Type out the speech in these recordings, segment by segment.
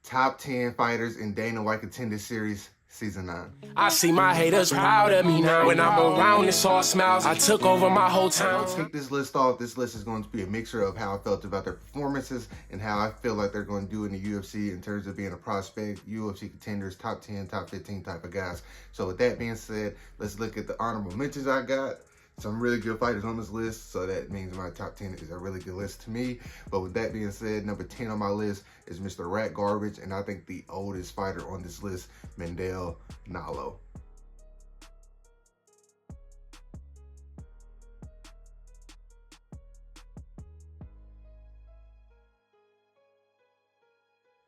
Top 10 fighters in Dana White Contender Series, Season 9. I see my haters proud of me now. When I'm around, it's all smiles. I took over my whole town. I'll kick this list off. This list is going to be a mixture of how I felt about their performances and how I feel like they're going to do in the UFC in terms of being a prospect, UFC contenders, top 10, top 15 type of guys. So with that being said, let's look at the honorable mentions I got. Some really good fighters on this list, so that means my top 10 is a really good list to me. But with that being said, number 10 on my list is Mr. Rat Garbage, and I think the oldest fighter on this list, Mandel Nalo.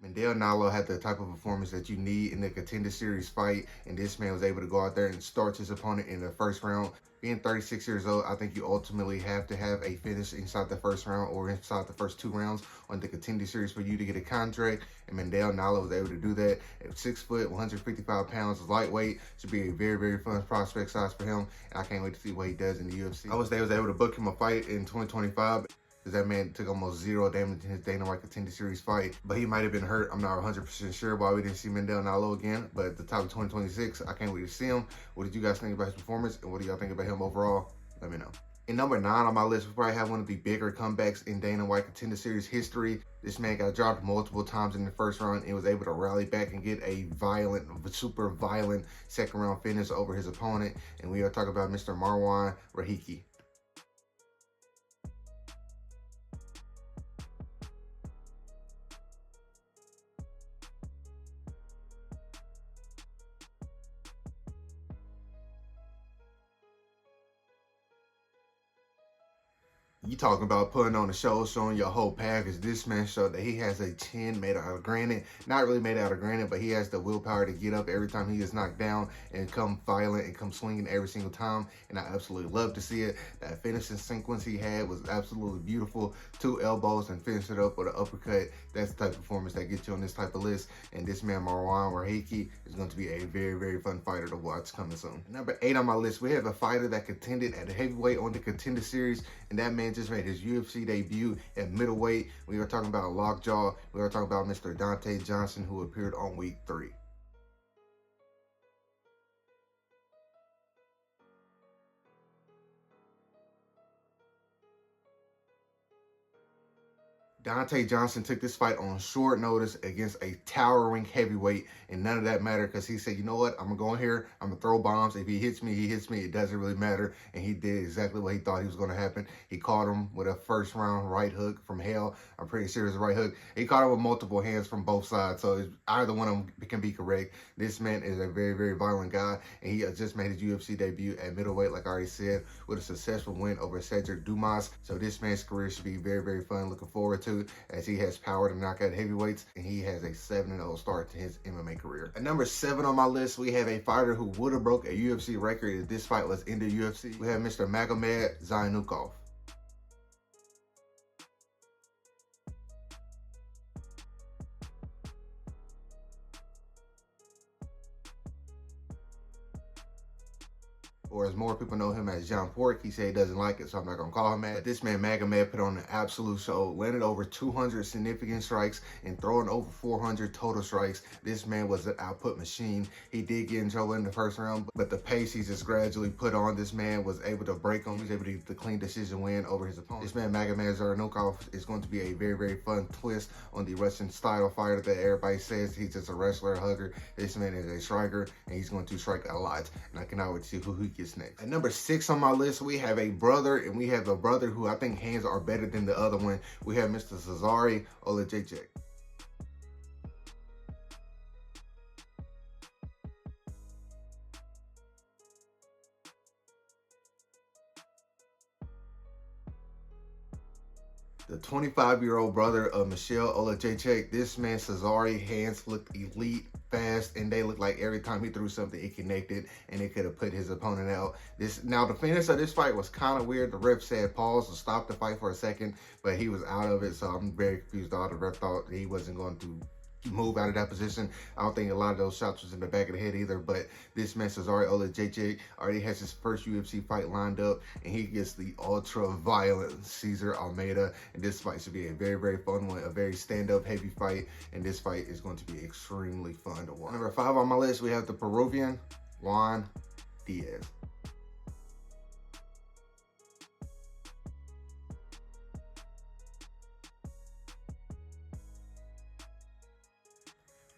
Mandel Nalo had the type of performance that you need in the Contender Series fight, and this man was able to go out there and starch his opponent in the first round. Being 36 years old, I think you ultimately have to have a finish inside the first round or inside the first 2 rounds on the Contender Series for you to get a contract, and Mandel Nalo was able to do that. At 6 foot, 155 pounds, lightweight, should be a very, very fun prospect size for him, and I can't wait to see what he does in the UFC. I was able to book him a fight in 2025. That man took almost 0 damage in his Dana White Contender Series fight, but he might have been hurt. I'm not 100% sure why we didn't see Mandel Nalo again, but at the top of 2026, I can't wait to see him. What did you guys think about his performance, and what do y'all think about him overall? Let me know. In number 9 on my list, we probably have one of the bigger comebacks in Dana White Contender Series history. This man got dropped multiple times in the first round and was able to rally back and get a violent, super violent second round finish over his opponent, and we are talking about Mr. Marwan Rahiki. You talking about putting on a show, showing your whole package. This man showed that he has a chin made out of granite. Not really made out of granite, but he has the willpower to get up every time he is knocked down and come violent and come swinging every single time. And I absolutely love to see it. That finishing sequence he had was absolutely beautiful. 2 elbows and finish it up with an uppercut. That's the type of performance that gets you on this type of list. And this man, Marwan Rahiki, is going to be a very, very fun fighter to watch coming soon. Number 8 on my list, we have a fighter that contended at heavyweight on the Contender Series, and that man just made his UFC debut at middleweight. We are talking about Lockjaw. We are talking about Mr. Dante Johnson, who appeared on week 3. Dante Johnson took this fight on short notice against a towering heavyweight, and none of that mattered because he said, you know what, I'm going to go in here, I'm going to throw bombs. If he hits me, he hits me. It doesn't really matter, and he did exactly what he thought he was going to happen. He caught him with a first round right hook from hell. I'm pretty sure it's a right hook. He caught him with multiple hands from both sides, so either one of them can be correct. This man is a very, very violent guy, and he just made his UFC debut at middleweight, like I already said, with a successful win over Cedric Dumas. So this man's career should be very, very fun. Looking forward to, as he has power to knock out heavyweights, and he has a 7-0 start to his MMA career. At number 7 on my list, we have a fighter who would have broke a UFC record if this fight was in the UFC. We have Mr. Magomed Zayunukov. Or as more people know him as John Pork. He said he doesn't like it, so I'm not going to call him that. But this man, Magomed, put on an absolute show, landed over 200 significant strikes and throwing over 400 total strikes. This man was an output machine. He did get in trouble in the first round, but the pace he just gradually put on, this man was able to break him. He was able to get the clean decision win over his opponent. This man, Magomed Zayunukov, is going to be a very, very fun twist on the Russian style fighter that everybody says he's just a wrestler, a hugger. This man is a striker, and he's going to strike a lot. And I cannot wait to see who he gets next. At number 6 on my list, we have a brother, and we have a brother who I think hands are better than the other one. We have Mr. Cezary Olejejczyk. The 25-year-old brother of Michelle Olejejczyk. This man, Cezary, hands looked elite, fast, and they looked like every time he threw something, it connected, and it could have put his opponent out. Now, the finish of this fight was kind of weird. The ref said pause to stop the fight for a second, but he was out of it, so I'm very confused. The ref thought he wasn't going to move out of that position. I don't think a lot of those shots was in the back of the head either, but this man Cesare JJ already has his first UFC fight lined up, and he gets the ultra violent Cesar Almeida, and this fight should be a very, very fun one, a very stand-up heavy fight, and this fight is going to be extremely fun to watch. Number 5 on my list, we have the Peruvian Juan Diaz.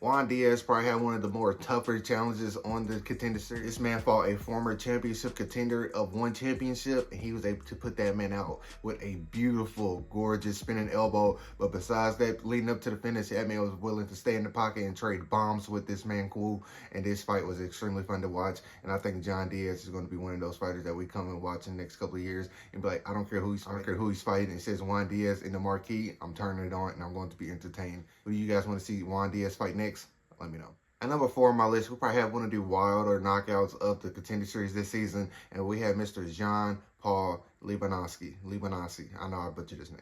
Juan Diaz probably had one of the more tougher challenges on the Contender Series. This man fought a former championship contender of one championship, and he was able to put that man out with a beautiful, gorgeous spinning elbow. But besides that, leading up to the finish, that man was willing to stay in the pocket and trade bombs with this man cool. And this fight was extremely fun to watch. And I think John Diaz is going to be one of those fighters that we come and watch in the next couple of years and be like, I don't care who he's fighting. It says Juan Diaz in the marquee. I'm turning it on and I'm going to be entertained. Who do you guys want to see Juan Diaz fight next? Let me know. At number 4 on my list, we probably have one of the wilder knockouts of the Contender Series this season, and we have Mr. Jean-Paul Libanowski. I know I butchered his name.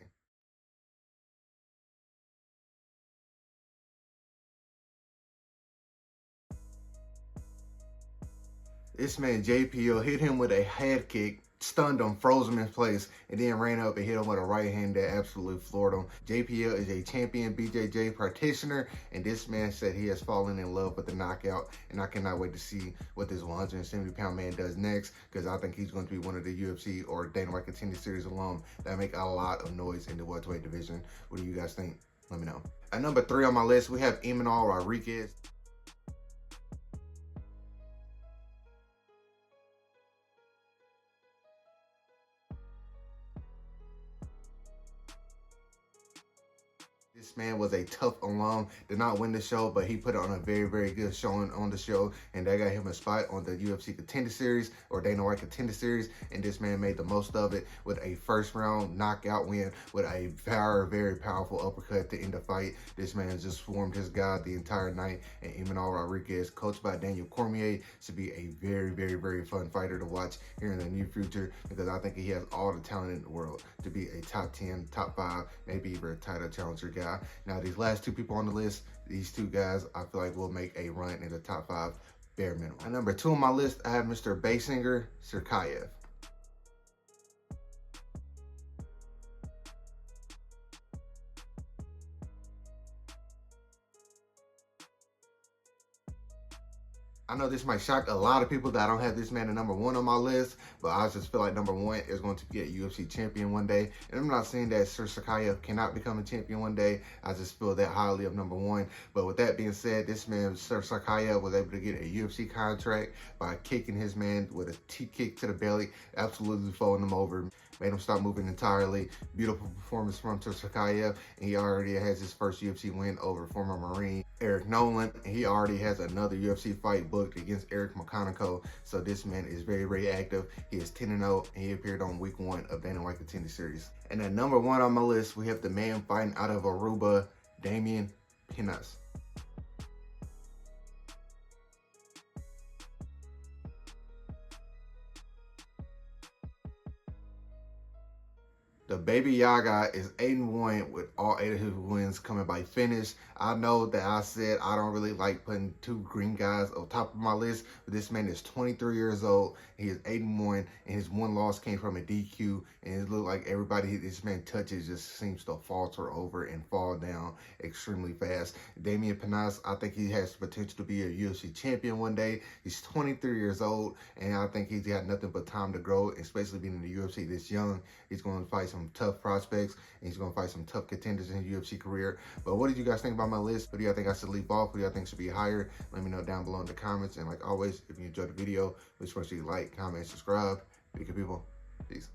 This man JPO hit him with a head kick, stunned him, froze him in place, and then ran up and hit him with a right hand that absolutely floored him. JPL is a champion BJJ practitioner, and this man said he has fallen in love with the knockout, and I cannot wait to see what this 170-pound man does next, because I think he's going to be one of the UFC or Dana White Contender Series alum that make a lot of noise in the welterweight division. What do you guys think? Let me know. At number 3 on my list, we have Emmanuel Rodriguez. This man was a tough alum, did not win the show, but he put on a very, very good showing on the show, and that got him a spot on the UFC Contender Series or Dana White Contender Series, and this man made the most of it with a first-round knockout win with a very, very powerful uppercut to end the fight. This man just swarmed his guy the entire night, and Emmanuel Rodriguez, coached by Daniel Cormier, should be a very, very, very fun fighter to watch here in the near future, because I think he has all the talent in the world to be a top 10, top 5, maybe even a title challenger guy. Now, these last 2 people on the list, these 2 guys, I feel like will make a run in the top 5 bare minimum. At number 2 on my list, I have Mr. Basinger Serkayev. I know this might shock a lot of people that I don't have this man at number 1 on my list, but I just feel like number 1 is going to be a UFC champion one day. And I'm not saying that Sir Serkayev cannot become a champion one day. I just feel that highly of number 1. But with that being said, this man, Sir Serkayev, was able to get a UFC contract by kicking his man with a T-kick to the belly, absolutely folding him over, made him stop moving entirely. Beautiful performance from Sir Serkayev, and he already has his first UFC win over former Marine Eric Nolan, and he already has another UFC fight booked against Eric McConaughey. So this man is very, very active. He is 10-0, and he appeared on week 1 of Dana White Contender Series. And at number 1 on my list, we have the man fighting out of Aruba, Damian Pinas. The Baby Yaga is 8-1 with all 8 of his wins coming by finish. I know that I said I don't really like putting 2 green guys on top of my list, but this man is 23 years old. He is 8-1, and his 1 loss came from a DQ, and it looked like everybody this man touches just seems to falter over and fall down extremely fast. Damian Pinas, I think he has potential to be a UFC champion one day. He's 23 years old, and I think he's got nothing but time to grow, especially being in the UFC this young. He's going to fight some tough prospects, and he's going to fight some tough contenders in his UFC career. But what did you guys think about my list? What do y'all think I should leave off? What do y'all think should be higher? Let me know down below in the comments. And like always, if you enjoyed the video, please make sure you like, comment, subscribe. Be good people. Peace.